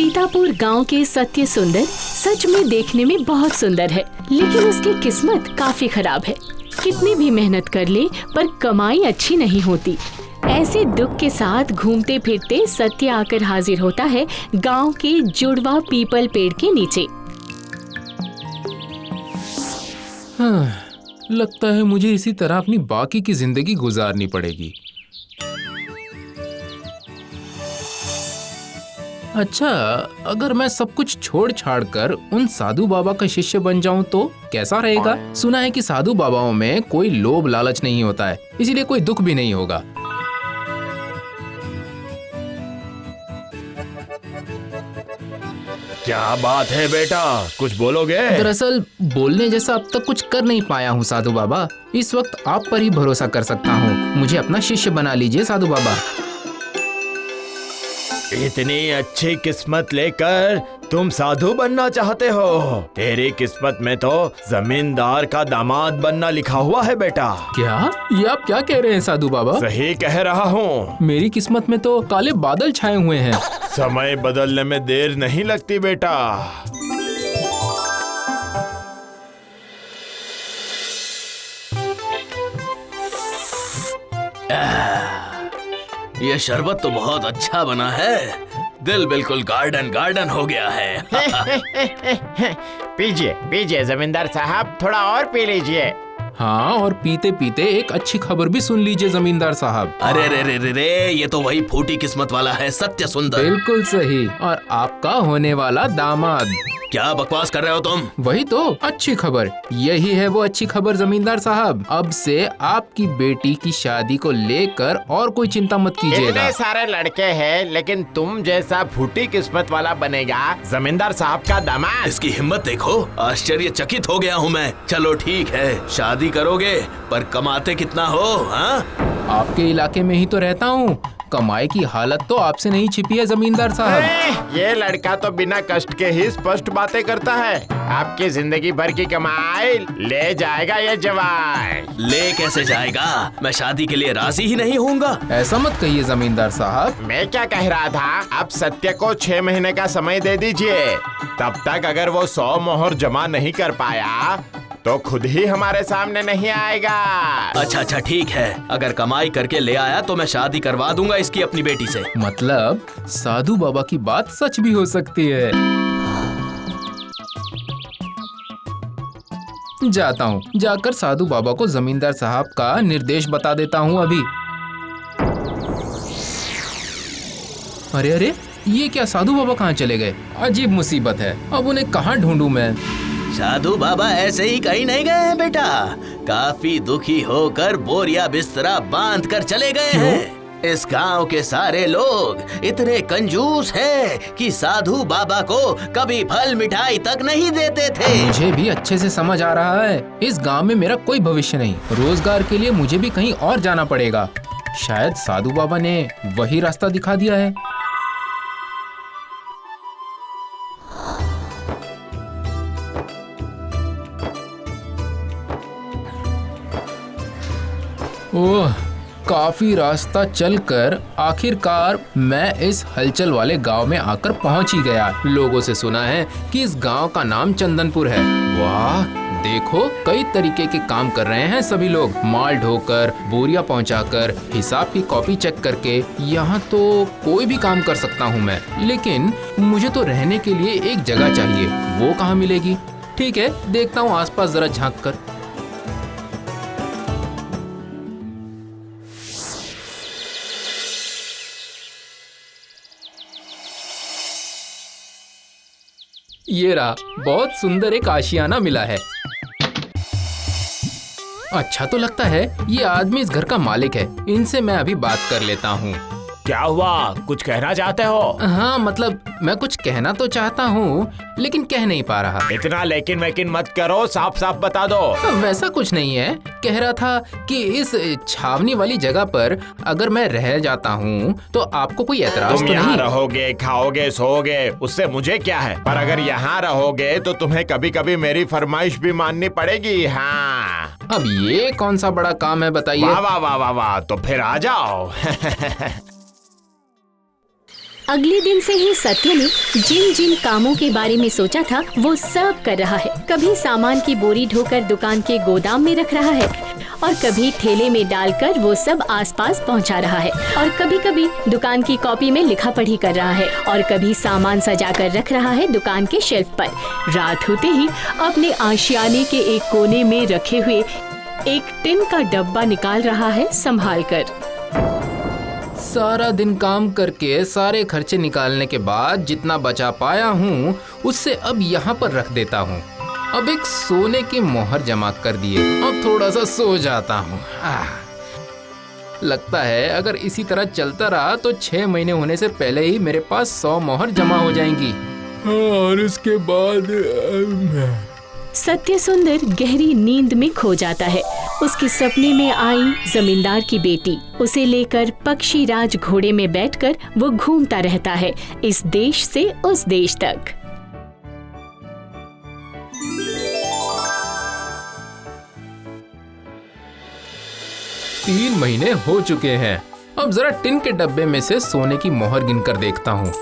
सीतापुर गांव के सत्य सुंदर सच में देखने में बहुत सुंदर है, लेकिन उसकी किस्मत काफी खराब है। कितनी भी मेहनत कर ले पर कमाई अच्छी नहीं होती। ऐसे दुख के साथ घूमते फिरते सत्य आकर हाजिर होता है गांव के जुड़वा पीपल पेड़ के नीचे। लगता है मुझे इसी तरह अपनी बाकी की जिंदगी गुजारनी पड़ेगी। अच्छा, अगर मैं सब कुछ छोड़ छाड़ कर उन साधु बाबा का शिष्य बन जाऊं तो कैसा रहेगा? सुना है कि साधु बाबाओं में कोई लोभ लालच नहीं होता है, इसीलिए कोई दुख भी नहीं होगा। क्या बात है बेटा, कुछ बोलोगे? दरअसल बोलने जैसा अब तक कुछ कर नहीं पाया हूँ साधु बाबा। इस वक्त आप पर ही भरोसा कर सकता हूँ। मुझे अपना शिष्य बना लीजिए साधु बाबा। इतनी अच्छी किस्मत लेकर तुम साधु बनना चाहते हो? तेरी किस्मत में तो जमींदार का दामाद बनना लिखा हुआ है बेटा। क्या? ये आप क्या कह रहे हैं साधु बाबा? सही कह रहा हूँ। मेरी किस्मत में तो काले बादल छाए हुए हैं। समय बदलने में देर नहीं लगती बेटा। ये शरबत तो बहुत अच्छा बना है। दिल बिल्कुल गार्डन गार्डन हो गया है। पीजिए पीजिए जमींदार साहब, थोड़ा और पी लीजिए। हाँ, और पीते पीते एक अच्छी खबर भी सुन लीजिए जमींदार साहब। अरे रे रे रे रे, ये तो वही फूटी किस्मत वाला है सत्य सुंदर। बिल्कुल सही, और आपका होने वाला दामाद। क्या बकवास कर रहे हो तुम? वही तो अच्छी खबर, यही है वो अच्छी खबर जमींदार साहब। अब से आपकी बेटी की शादी को लेकर और कोई चिंता मत कीजिएगा। इतने सारे लड़के हैं, लेकिन तुम जैसा फूटी किस्मत वाला बनेगा जमींदार साहब का दामाद। इसकी हिम्मत देखो, आश्चर्यचकित हो गया हूँ मैं। चलो ठीक है, शादी करोगे, पर कमाते कितना हो? हाँ, आपके इलाके में ही तो रहता हूँ, कमाई की हालत तो आपसे नहीं छिपी है जमींदार साहब। ये लड़का तो बिना कष्ट के ही स्पष्ट बातें करता है। आपकी जिंदगी भर की कमाई ले जाएगा ये जवान। ले कैसे जाएगा? मैं शादी के लिए राजी ही नहीं होऊंगा। ऐसा मत कहिए जमींदार साहब। मैं क्या कह रहा था, आप सत्य को 6 महीने का समय दे दीजिए। तब तक अगर वो 100 मोहर जमा नहीं कर पाया तो खुद ही हमारे सामने नहीं आएगा। अच्छा अच्छा ठीक है, अगर कमाई करके ले आया तो मैं शादी करवा दूंगा इसकी अपनी बेटी से। मतलब साधु बाबा की बात सच भी हो सकती है। जाता हूँ, जाकर साधु बाबा को जमींदार साहब का निर्देश बता देता हूँ अभी। अरे अरे, ये क्या, साधु बाबा कहाँ चले गए? अजीब मुसीबत है, अब उन्हें कहाँ ढूंढूं मैं? साधु बाबा ऐसे ही कहीं नहीं गए हैं बेटा, काफी दुखी होकर बोरिया बिस्तरा बांध कर चले गए हैं। इस गांव के सारे लोग इतने कंजूस हैं कि साधु बाबा को कभी फल मिठाई तक नहीं देते थे। मुझे भी अच्छे से समझ आ रहा है, इस गांव में मेरा कोई भविष्य नहीं। रोजगार के लिए मुझे भी कहीं और जाना पड़ेगा। शायद साधु बाबा ने वही रास्ता दिखा दिया है। ओह, काफी रास्ता चलकर आखिरकार मैं इस हलचल वाले गांव में आकर पहुंच ही गया। लोगों से सुना है कि इस गांव का नाम चंदनपुर है। वाह, देखो कई तरीके के काम कर रहे हैं सभी लोग। माल ढोकर, बोरिया पहुंचाकर, हिसाब की कॉपी चेक करके। यहाँ तो कोई भी काम कर सकता हूँ मैं, लेकिन मुझे तो रहने के लिए एक जगह चाहिए। वो कहाँ मिलेगी? ठीक है, देखता हूँ आसपास जरा झांक कर। ये रहा, बहुत सुंदर एक आशियाना मिला है। अच्छा तो लगता है ये आदमी इस घर का मालिक है। इनसे मैं अभी बात कर लेता हूँ। क्या हुआ, कुछ कहना चाहते हो? हाँ, मतलब मैं कुछ कहना तो चाहता हूँ, लेकिन कह नहीं पा रहा। इतना लेकिन वेकिन मत करो, साफ साफ बता दो। वैसा कुछ नहीं है, कह रहा था कि इस छावनी वाली जगह पर अगर मैं रह जाता हूँ तो आपको कोई एतराज तुम तो यहाँ नहीं? रहोगे, खाओगे, सोओगे, उससे मुझे क्या है। पर अगर यहाँ रहोगे तो तुम्हें कभी कभी मेरी फरमाइश भी माननी पड़ेगी। हाँ, अब ये कौन सा बड़ा काम है बताइए। वाह वाह वाह वाह वाह, तो फिर आ जाओ। अगले दिन से ही सत्य ने जिन जिन कामों के बारे में सोचा था वो सब कर रहा है। कभी सामान की बोरी ढोकर दुकान के गोदाम में रख रहा है और कभी ठेले में डालकर वो सब आसपास पहुंचा रहा है, और कभी कभी दुकान की कॉपी में लिखा पढ़ी कर रहा है, और कभी सामान सजा कर रख रहा है दुकान के शेल्फ पर। रात होते ही अपने आशियाने के एक कोने में रखे हुए एक टिन का डब्बा निकाल रहा है संभाल कर। सारा दिन काम करके सारे खर्चे निकालने के बाद जितना बचा पाया हूँ उससे अब यहाँ पर रख देता हूँ। अब एक सोने की मोहर जमा कर दिए, अब थोड़ा सा सो जाता हूँ। लगता है अगर इसी तरह चलता रहा तो 6 महीने होने से पहले ही मेरे पास 100 मोहर जमा हो जाएंगी। और उसके बाद सत्य सुंदर गहरी नींद में खो जाता है। उसके सपने में आई जमींदार की बेटी उसे लेकर पक्षी राज घोड़े में बैठकर वो घूमता रहता है, इस देश से उस देश तक। तीन महीने हो चुके हैं। अब जरा टिन के डब्बे में से सोने की मोहर गिनकर देखता हूँ।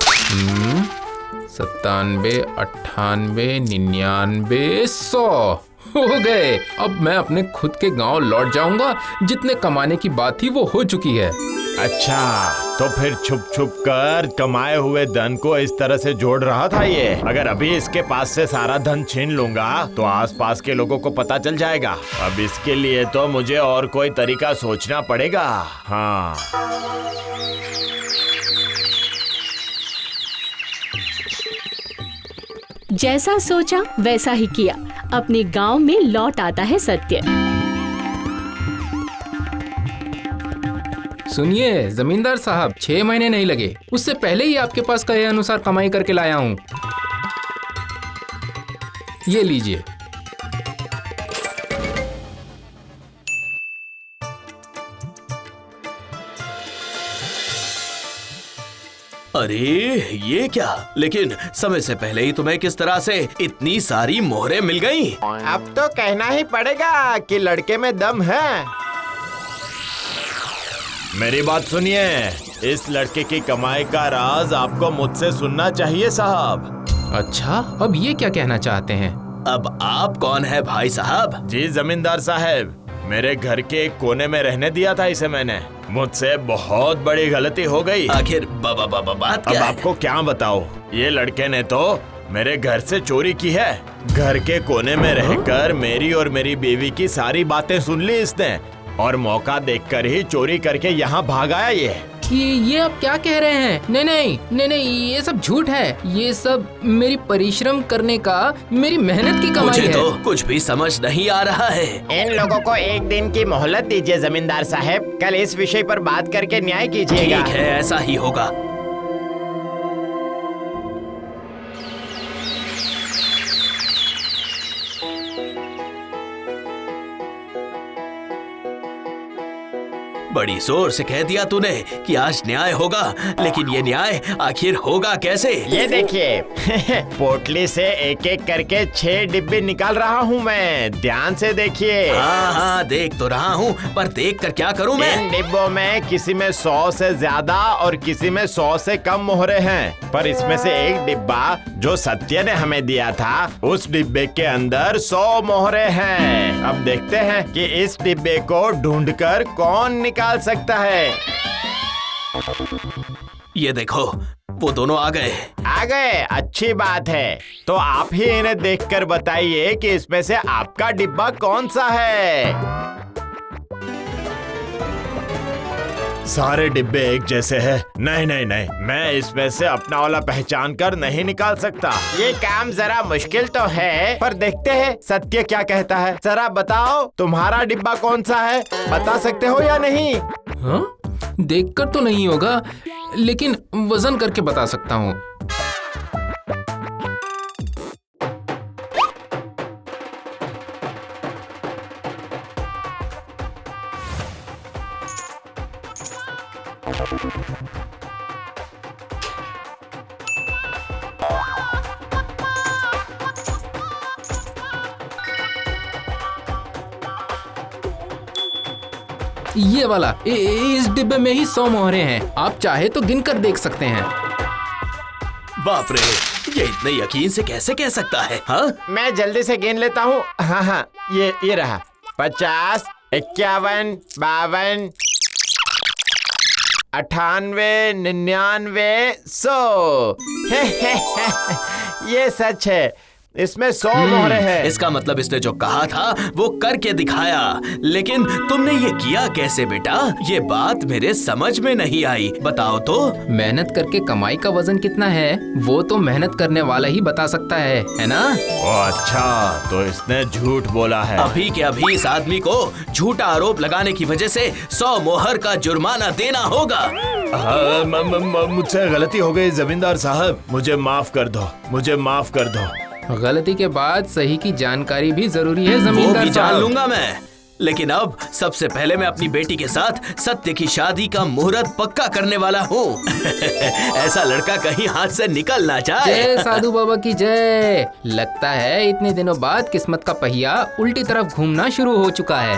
97, 98, 99, 100 हो गए। अब मैं अपने खुद के गांव लौट जाऊंगा। जितने कमाने की बात थी वो हो चुकी है। अच्छा, तो फिर छुप छुप कर कमाए हुए धन को इस तरह से जोड़ रहा था ये। अगर अभी इसके पास से सारा धन छीन लूंगा तो आसपास के लोगों को पता चल जाएगा। अब इसके लिए तो मुझे और कोई तरीका सोचना पड़ेगा। हाँ, जैसा सोचा वैसा ही किया। अपने गांव में लौट आता है सत्य। सुनिए जमींदार साहब, 6 महीने नहीं लगे, उससे पहले ही आपके पास कहे अनुसार कमाई करके लाया हूँ। ये लीजिए। अरे ये क्या? लेकिन समय से ही ही तुम्हें किस तरह से इतनी सारी मोहरें मिल गईं? अब तो कहना ही पड़ेगा कि लड़के में दम है। मेरी बात सुनिए, इस लड़के की कमाई का राज आपको मुझसे सुनना चाहिए साहब। अच्छा, अब ये क्या कहना चाहते हैं? अब आप कौन है भाई साहब? जी जमींदार साहब, मेरे घर के एक कोने में रहने दिया था इसे मैंने। मुझसे बहुत बड़ी गलती हो गई। आखिर बात अब क्या है? आपको क्या बताओ, ये लड़के ने तो मेरे घर से चोरी की है। घर के कोने में रहकर मेरी और मेरी बीवी की सारी बातें सुन ली इसने, और मौका देखकर ही चोरी करके यहाँ भाग आया ये आप क्या कह रहे हैं? नहीं, ये सब झूठ है। ये सब मेरी परिश्रम करने का, मेरी मेहनत की कमाई मुझे है। तो कुछ भी समझ नहीं आ रहा है। इन लोगों को एक दिन की मोहलत दीजिए जमींदार साहब, कल इस विषय पर बात करके न्याय कीजिएगा। ठीक है, ऐसा ही होगा। बड़ी जोर से कह दिया तूने कि आज न्याय होगा, लेकिन ये न्याय आखिर होगा कैसे? ये देखिए पोटली से एक एक करके 6 डिब्बे निकाल रहा हूँ मैं, ध्यान से देखिए। हाँ, देख तो रहा हूँ, पर देख कर क्या करूँ मैं? इन डिब्बों में किसी में 100 से ज्यादा और किसी में 100 से कम मोहरे हैं, पर इसमें से एक डिब्बा जो सत्य ने हमें दिया था, उस डिब्बे के अंदर 100 मोहरे हैं। अब देखते हैं कि इस डिब्बे को ढूंढकर कौन निकाल सकता है। ये देखो, वो दोनों आ गए। अच्छी बात है। तो आप ही इन्हें देखकर बताइए कि इसमें से आपका डिब्बा कौन सा है। सारे डिब्बे एक जैसे हैं। नहीं, मैं इसमें से अपना वाला पहचान कर नहीं निकाल सकता। ये काम जरा मुश्किल तो है, पर देखते हैं सत्य क्या कहता है। जरा बताओ, तुम्हारा डिब्बा कौन सा है? बता सकते हो या नहीं? हाँ? देखकर तो नहीं होगा, लेकिन वजन करके बता सकता हूँ। ये वाला, इस डिब्बे में ही 100 मोहरे हैं। आप चाहे तो गिन कर देख सकते हैं। बाप रे, ये इतने यकीन से कैसे कह सकता है? हाँ, मैं जल्दी से गिन लेता हूँ। हाँ हाँ, ये रहा 50, 51, 52, 98, 99, 100। ये सच है, इसमें 100 मोहरे हैं। इसका मतलब इसने जो कहा था वो करके दिखाया। लेकिन तुमने ये किया कैसे बेटा? ये बात मेरे समझ में नहीं आई, बताओ तो। मेहनत करके कमाई का वजन कितना है वो तो मेहनत करने वाला ही बता सकता है ना? अच्छा, तो इसने झूठ बोला है। अभी के अभी इस आदमी को झूठा आरोप लगाने की वजह से 100 मोहर का जुर्माना देना होगा। मुझसे गलती हो गई जमींदार साहब, मुझे माफ कर दो, मुझे माफ कर दो। गलती के बाद सही की जानकारी भी जरूरी है वो जमींदार भी जान साहब। लूंगा मैं, लेकिन अब सबसे पहले मैं अपनी बेटी के साथ सत्य की शादी का मुहूर्त पक्का करने वाला हूँ। ऐसा लड़का कहीं हाथ से निकल ना जाए। जय साधु बाबा की जय। लगता है इतने दिनों बाद किस्मत का पहिया उल्टी तरफ घूमना शुरू हो चुका है।